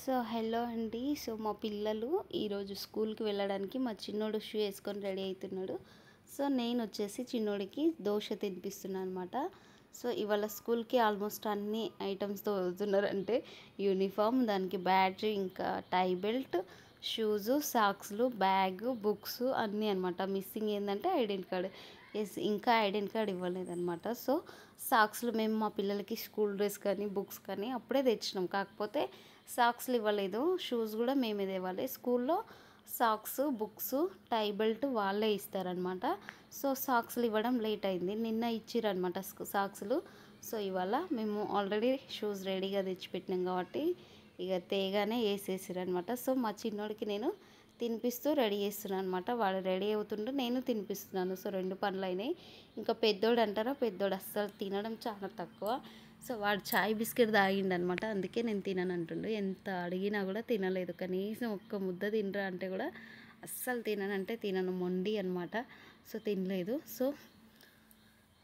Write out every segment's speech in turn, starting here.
So hello అండి. So మా పిల్లలు ఈరోజు స్కూల్కి వెళ్ళడానికి మా చిన్నోడు షూ వేసుకొని రెడీ అవుతున్నాడు. సో నేను వచ్చేసి చిన్నోడికి దోశ తినిపిస్తున్నాను అనమాట. సో ఇవాళ స్కూల్కి ఆల్మోస్ట్ అన్ని ఐటమ్స్తో వెళ్తున్నారు. అంటే యూనిఫామ్, దానికి బ్యాడ్జ్, ఇంకా టై బెల్ట్, షూజు, సాక్స్లు, బ్యాగ్, బుక్స్ అన్నీ అనమాట. మిస్సింగ్ ఏంటంటే ఐడెంటి కార్డ్. ఇంకా ఐడెంటి కార్డ్ ఇవ్వలేదన్నమాట. సో సాక్స్లు మేము మా పిల్లలకి స్కూల్ డ్రెస్ కానీ బుక్స్ కానీ అప్పుడే తెచ్చినాం. కాకపోతే సాక్స్లు ఇవ్వలేదు. షూస్ కూడా మేమే తేవాలి. స్కూల్లో సాక్స్, బుక్స్, టై బెల్ట్ వాళ్ళే ఇస్తారనమాట. సో సాక్స్లు ఇవ్వడం లేట్ అయింది. నిన్న ఇచ్చిరనమాట సాక్స్లు. సో ఇవాళ మేము ఆల్రెడీ షూస్ రెడీగా తెచ్చిపెట్టినాం కాబట్టి ఇక తేగానే వేసేసారనమాట. సో మా చిన్నోడికి నేను తినిపిస్తూ రెడీ చేస్తున్నాను అనమాట. వాడు రెడీ అవుతుంటే నేను తినిపిస్తున్నాను. సో రెండు పనులు అయినాయి. ఇంకా పెద్దోడు అంటారా, పెద్దోడు అస్సలు తినడం చాలా తక్కువ. సో వాడు చాయ్ బిస్కెట్ తాగిండనమాట. అందుకే నేను తినను అంటుండు. ఎంత అడిగినా కూడా తినలేదు. కనీసం ఒక్క ముద్ద తినరా అంటే కూడా అస్సలు తిననంటే తినను, మొండి అనమాట. సో తినలేదు. సో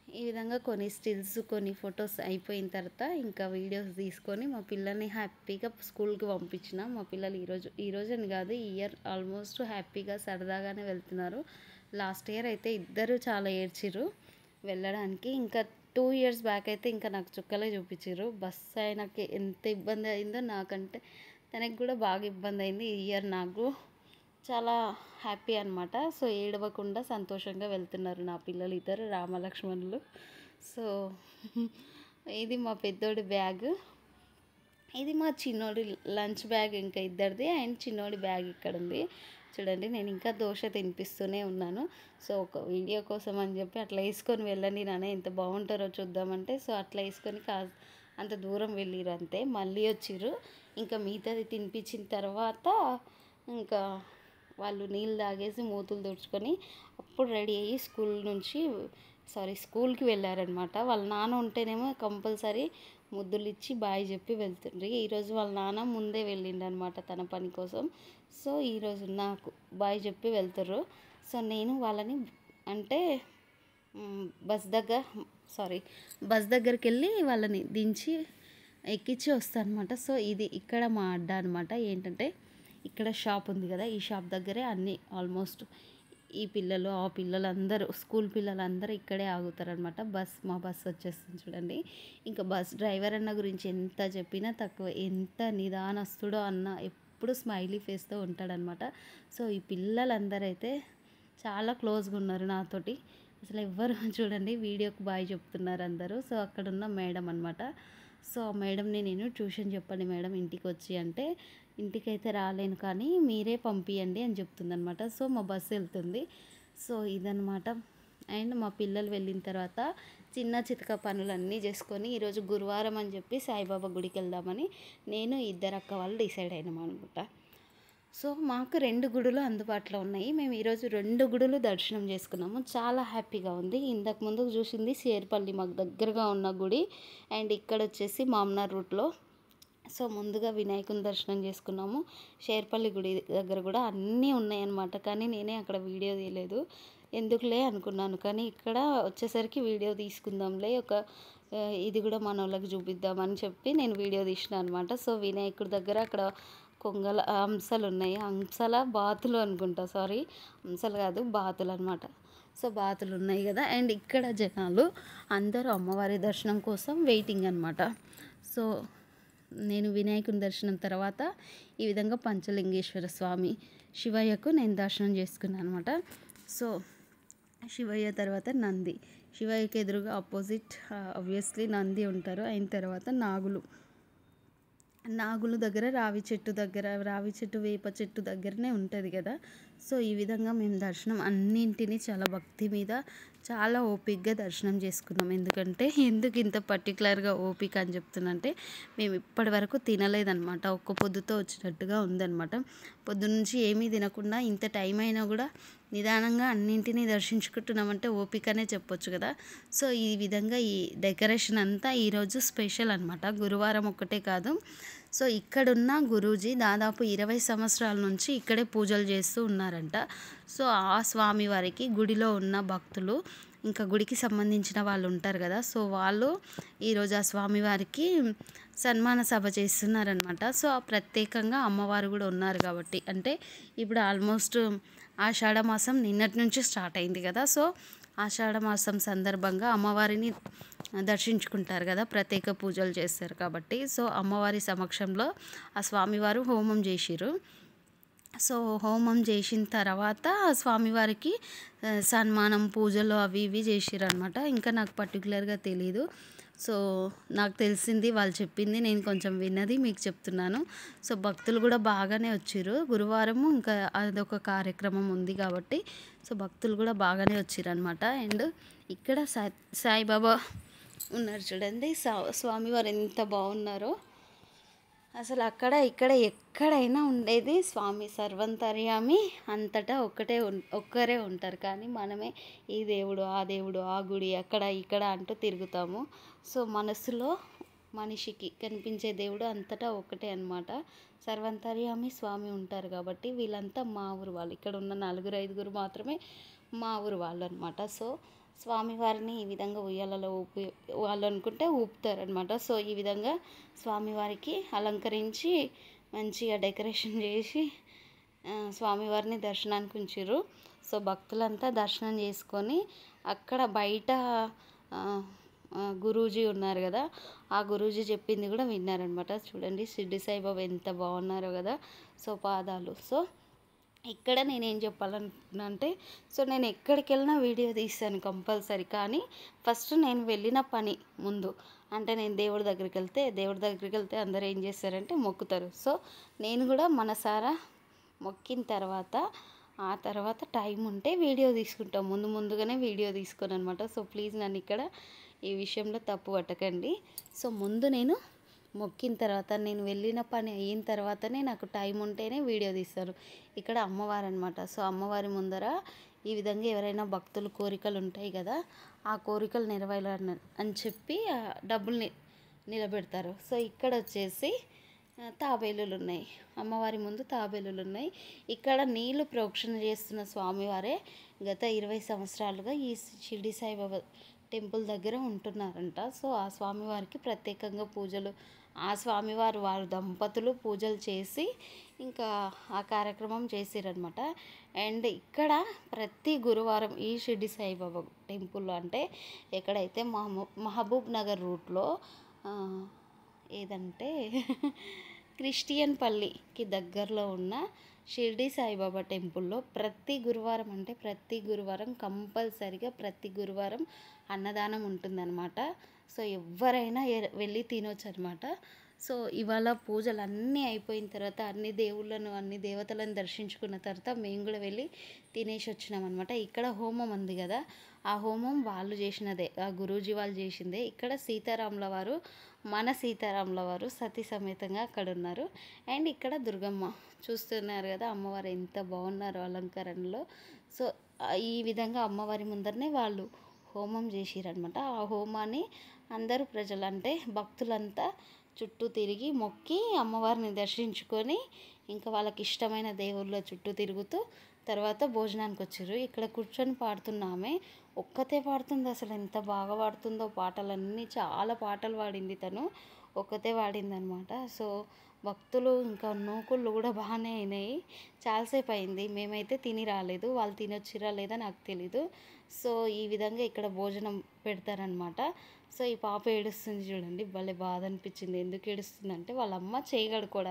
ఈ విధంగా కొన్ని స్టిల్స్, కొన్ని ఫొటోస్ అయిపోయిన తర్వాత ఇంకా వీడియోస్ తీసుకొని మా పిల్లల్ని హ్యాపీగా స్కూల్కి పంపించిన. మా పిల్లలు ఈరోజు అని కాదు, ఈ ఇయర్ ఆల్మోస్ట్ హ్యాపీగా సరదాగానే వెళ్తున్నారు. లాస్ట్ ఇయర్ అయితే ఇద్దరు చాలా ఏడ్చిర్రు వెళ్ళడానికి. ఇంకా 2 ఇయర్స్ బ్యాక్ అయితే ఇంకా నాకు చుక్కలే చూపించారు. బస్సు ఆయనకి ఎంత ఇబ్బంది అయిందో నాకంటే తనకి కూడా బాగా ఇబ్బంది అయింది. ఈ ఇయర్ నాకు చాలా హ్యాపీ అనమాట. సో ఏడవకుండా సంతోషంగా వెళ్తున్నారు నా పిల్లలు ఇద్దరు రామలక్ష్మణులు. సో ఇది మా పెద్దోడి బ్యాగ్, ఇది మా చిన్నోడి లంచ్ బ్యాగ్ ఇంకా ఇద్దరిది. అండ్ చిన్నోడి బ్యాగ్ ఇక్కడ ఉంది చూడండి. నేను ఇంకా దోశ తినిపిస్తూనే ఉన్నాను. సో ఒక వీడియో కోసం అని చెప్పి అట్లా వేసుకొని వెళ్ళండి నాన్న, ఎంత బాగుంటారో చూద్దామంటే సో అట్లా వేసుకొని అంత దూరం వెళ్ళిరు. అంతే మళ్ళీ వచ్చిర్రు. ఇంకా మిగతాది తినిపించిన తర్వాత ఇంకా వాళ్ళు నీళ్ళు తాగేసి మూతులు తుడుచుకొని అప్పుడు రెడీ అయ్యి స్కూల్కి వెళ్ళారనమాట. వాళ్ళ నాన్న ఉంటేనేమో కంపల్సరీ ముద్దులు ఇచ్చి బాయ్ చెప్పి వెళ్తుండ్రి. ఈరోజు వాళ్ళ నాన్న ముందే వెళ్ళిండనమాట తన పని కోసం. సో ఈరోజు నాకు బాయ్ చెప్పి వెళ్తారు. సో నేను వాళ్ళని అంటే బస్ దగ్గరికి వెళ్ళి వాళ్ళని దించి ఎక్కించి వస్తాను అనమాట. సో ఇది ఇక్కడ మా అడ్డా అనమాట. ఏంటంటే ఇక్కడ షాప్ ఉంది కదా, ఈ షాప్ దగ్గరే అన్నీ ఆల్మోస్ట్ ఈ పిల్లలు ఆ పిల్లలందరూ స్కూల్ పిల్లలందరూ ఇక్కడే ఆగుతారనమాట. మా బస్ వచ్చేస్తుంది చూడండి. ఇంకా బస్ డ్రైవర్ అన్న గురించి ఎంత చెప్పినా తక్కువ. ఎంత నిదానస్తుడో అన్న ఎప్పుడు స్మైలీ ఫేస్తో ఉంటాడనమాట. సో ఈ పిల్లలందరూ అయితే చాలా క్లోజ్గా ఉన్నారు నాతోటి. అసలు ఎవ్వరు చూడండి వీడియోకి బాయ్ చెప్తున్నారు అందరూ. సో అక్కడున్న మేడం అనమాట. సో ఆ మేడంని నేను ట్యూషన్ చెప్పండి మేడం ఇంటికి వచ్చి అంటే, ఇంటికైతే రాలేను కానీ మీరే పంపించండి అని చెప్తుందనమాట. సో మా బస్సు వెళ్తుంది. సో ఇదనమాట. అండ్ మా పిల్లలు వెళ్ళిన తర్వాత చిన్న చితక పనులన్నీ చేసుకొని ఈరోజు గురువారం అని చెప్పి సాయిబాబా గుడికి వెళ్దామని నేను ఇద్దరు అక్క వాళ్ళు డిసైడ్ అయినాం అనమాట. సో మాకు 2 గుడులు అందుబాటులో ఉన్నాయి. మేము ఈరోజు 2 గుడులు దర్శనం చేసుకున్నాము. చాలా హ్యాపీగా ఉంది. ఇంతకు ముందు చూసింది శేర్పల్లి మాకు దగ్గరగా ఉన్న గుడి, అండ్ ఇక్కడ వచ్చేసి మామ్నార్ రూట్లో. సో ముందుగా వినాయకుని దర్శనం చేసుకున్నాము. శేర్పల్లి గుడి దగ్గర కూడా అన్నీ ఉన్నాయన్నమాట. కానీ నేనే అక్కడ వీడియో తీయలేదు, ఎందుకులే అనుకున్నాను. కానీ ఇక్కడ వచ్చేసరికి వీడియో తీసుకుందాంలే, ఇది కూడా మన వాళ్ళకి చూపిద్దామని చెప్పి నేను వీడియో తీసిన అనమాట. సో వినాయకుడి దగ్గర అక్కడ కొంగల హంసలు ఉన్నాయి. హంసల బాతులు అనుకుంటా, హంసలు కాదు బాతులు అనమాట. సో బాతులు ఉన్నాయి కదా. అండ్ ఇక్కడ జనాలు అందరూ అమ్మవారి దర్శనం కోసం వెయిటింగ్ అనమాట. సో నేను వినాయకుని దర్శనం తర్వాత ఈ విధంగా పంచలింగేశ్వర స్వామి శివయ్యకు నేను దర్శనం చేసుకున్నాను అనమాట. సో శివయ్య తర్వాత నంది, శివయ్యకి ఎదురుగా ఆపోజిట్ ఆబ్వియస్లీ నంది ఉంటారు. అయిన తర్వాత నాగులు దగ్గర రావి చెట్టు వేప చెట్టు దగ్గరనే ఉంటుంది కదా. సో ఈ విధంగా మేము దర్శనం అన్నింటినీ చాలా భక్తి మీద చాలా ఓపికగా దర్శనం చేసుకున్నాం. ఎందుకు ఇంత పర్టికులర్గా ఓపిక అని చెప్తున్నంటే మేము ఇప్పటి వరకు తినలేదన్నమాట. ఒక్క పొద్దుతో వచ్చినట్టుగా ఉందన్నమాట. పొద్దునుంచి ఏమీ తినకుండా ఇంత టైం అయినా కూడా నిదానంగా అన్నింటినీ దర్శించుకుంటున్నామంటే ఓపికనే చెప్పొచ్చు కదా. సో ఈ విధంగా ఈ డెకరేషన్ అంతా ఈరోజు స్పెషల్ అనమాట. గురువారం ఒక్కటే కాదు. సో ఇక్కడున్న గురూజీ దాదాపు 20 సంవత్సరాల నుంచి ఇక్కడే పూజలు చేస్తూ ఉన్నారంట. సో ఆ స్వామి వారికి గుడిలో ఉన్న భక్తులు ఇంకా గుడికి సంబంధించిన వాళ్ళు ఉంటారు కదా, సో వాళ్ళు ఈరోజు ఆ స్వామివారికి సన్మాన సభ చేస్తున్నారనమాట. సో ప్రత్యేకంగా అమ్మవారు కూడా ఉన్నారు కాబట్టి, అంటే ఇప్పుడు ఆల్మోస్ట్ ఆషాఢ మాసం నిన్నటి నుంచి స్టార్ట్ అయింది కదా, సో ఆషాఢ మాసం సందర్భంగా అమ్మవారిని దర్శించుకుంటారు కదా, ప్రత్యేక పూజలు చేస్తారు కాబట్టి, సో అమ్మవారి సమక్షంలో ఆ స్వామివారు హోమం చేసిరు. సో హోమం చేసిన తర్వాత స్వామివారికి సన్మానం పూజలు అవి ఇవి చేసిరనమాట. ఇంకా నాకు పర్టికులర్గా తెలీదు, సో నాకు తెలిసింది వాళ్ళు చెప్పింది నేను కొంచెం విన్నది మీకు చెప్తున్నాను. సో భక్తులు కూడా బాగానే వచ్చిర్రు. గురువారము ఇంకా అదొక కార్యక్రమం ఉంది కాబట్టి సో భక్తులు కూడా బాగానే వచ్చిరనమాట. అండ్ ఇక్కడ సాయిబాబా ఉన్నారు చూడండి, స్వామివారు ఎంత బాగున్నారో అసలు. అక్కడ ఇక్కడ ఎక్కడైనా ఉండేది స్వామి సర్వంతర్యామి, అంతటా ఒక్కరే ఉంటారు. కానీ మనమే ఈ దేవుడు ఆ దేవుడు ఆ గుడి అక్కడ ఇక్కడ అంటూ తిరుగుతాము. సో మనసులో మనిషికి కనిపించే దేవుడు అంతటా ఒకటే అనమాట. సర్వంతర్యామి స్వామి ఉంటారు కాబట్టి వీళ్ళంతా మా ఊరు వాళ్ళు. ఇక్కడ ఉన్న 4-5 మాత్రమే మా ఊరు వాళ్ళు అనమాట. సో స్వామివారిని ఈ విధంగా ఉయ్యాలలో వాళ్ళు అనుకుంటే ఊపుతారనమాట. సో ఈ విధంగా స్వామివారికి అలంకరించి మంచిగా డెకరేషన్ చేసి స్వామివారిని దర్శనానికి ఉంచారు. సో భక్తులంతా దర్శనం చేసుకొని అక్కడ బయట గురూజీ ఉన్నారు కదా, ఆ గురూజీ చెప్పింది కూడా విన్నారనమాట. చూడండి షిర్డి సాయిబాబా ఎంత బాగున్నారో కదా, సో పాదాలు. సో ఇక్కడ నేనేం చెప్పాలనుకుంటున్నా అంటే, సో నేను ఎక్కడికి వెళ్ళినా వీడియో తీస్తాను కంపల్సరీ. కానీ ఫస్ట్ నేను వెళ్ళిన పని ముందు, అంటే నేను దేవుడి దగ్గరికి వెళ్తే అందరూ ఏం చేస్తారంటే మొక్కుతారు. సో నేను కూడా మనసారా మొక్కిన తర్వాత ఆ తర్వాత టైం ఉంటే వీడియో తీసుకుంటాం, ముందుగానే వీడియో తీసుకోను అనమాట. సో ప్లీజ్ నన్ను ఇక్కడ ఈ విషయంలో తప్పు పట్టకండి. సో ముందు నేను మొక్కిన తర్వాత, నేను వెళ్ళిన పని అయిన తర్వాతనే నాకు టైం ఉంటేనే వీడియో తీస్తారు. ఇక్కడ అమ్మవారు అనమాట. సో అమ్మవారి ముందర ఈ విధంగా ఎవరైనా భక్తులు కోరికలు ఉంటాయి కదా, ఆ కోరికలు నెరవేరాలని అని చెప్పి డబ్బులు నిలబెడతారు. సో ఇక్కడ వచ్చేసి తాబేలులు ఉన్నాయి, అమ్మవారి ముందు తాబేలులు ఉన్నాయి. ఇక్కడ నీళ్లు ప్రోక్షణ చేస్తున్న స్వామివారే గత 20 సంవత్సరాలుగా ఈ షిర్డి సాయిబాబా టెంపుల్ దగ్గర ఉంటున్నారంట. సో ఆ స్వామివారికి ప్రత్యేకంగా పూజలు, ఆ స్వామివారు వారు దంపతులు పూజలు చేసి ఇంకా ఆ కార్యక్రమం చేసిరనమాట. అండ్ ఇక్కడ ప్రతి గురువారం ఈ షిర్డి సాయిబాబా టెంపుల్లో, అంటే ఎక్కడైతే మహబూబ్ నగర్ రూట్లో ఏదంటే క్రిస్టియన్ పల్లికి దగ్గరలో ఉన్న షిర్డి సాయిబాబా టెంపుల్లో ప్రతి గురువారం, అంటే ప్రతి గురువారం కంపల్సరిగా ప్రతి గురువారం అన్నదానం ఉంటుందన్నమాట. సో ఎవరైనా వెళ్ళి తినొచ్చు అనమాట. సో ఇవాళ పూజలు అన్నీ అయిపోయిన తర్వాత, అన్ని దేవుళ్ళను అన్ని దేవతలను దర్శించుకున్న తర్వాత మేము కూడా వెళ్ళి తినేసి వచ్చినాం అనమాట. ఇక్కడ హోమం ఉంది కదా, ఆ హోమం వాళ్ళు చేసినదే, ఆ గురూజీ వాళ్ళు చేసిందే. ఇక్కడ సీతారాముల వారు, మన సీతారాముల వారు సతీ సమేతంగా అక్కడ ఉన్నారు. అండ్ ఇక్కడ దుర్గమ్మ చూస్తున్నారు కదా, అమ్మవారు ఎంత బాగున్నారో అలంకరణలో. సో ఈ విధంగా అమ్మవారి ముందరనే వాళ్ళు హోమం చేసిరనమాట. ఆ హోమాన్ని అందరూ ప్రజలు, అంటే భక్తులంతా చుట్టూ తిరిగి మొక్కి అమ్మవారిని దర్శించుకొని ఇంకా వాళ్ళకి ఇష్టమైన దేవుళ్ళ చుట్టూ తిరుగుతూ తర్వాత భోజనానికి వచ్చారు. ఇక్కడ కూర్చొని పాడుతున్నామే ఒక్కతే పాడుతుంది, అసలు ఎంత బాగా పాడుతుందో పాటలన్నీ, చాలా పాటలు పాడింది తను, ఒక్కతే పాడింది అనమాట. సో భక్తులు ఇంకా నూకుళ్ళు కూడా బాగానే అయినాయి. చాలాసేపు అయింది, మేమైతే తిని రాలేదు, వాళ్ళు తినొచ్చిరా లేదా నాకు తెలీదు. సో ఈ విధంగా ఇక్కడ భోజనం పెడతారనమాట. సో ఈ పాప ఏడుస్తుంది చూడండి, భలే బాధ అనిపించింది. ఎందుకు ఏడుస్తుంది అంటే వాళ్ళ అమ్మ చేయగడుకోవడానికి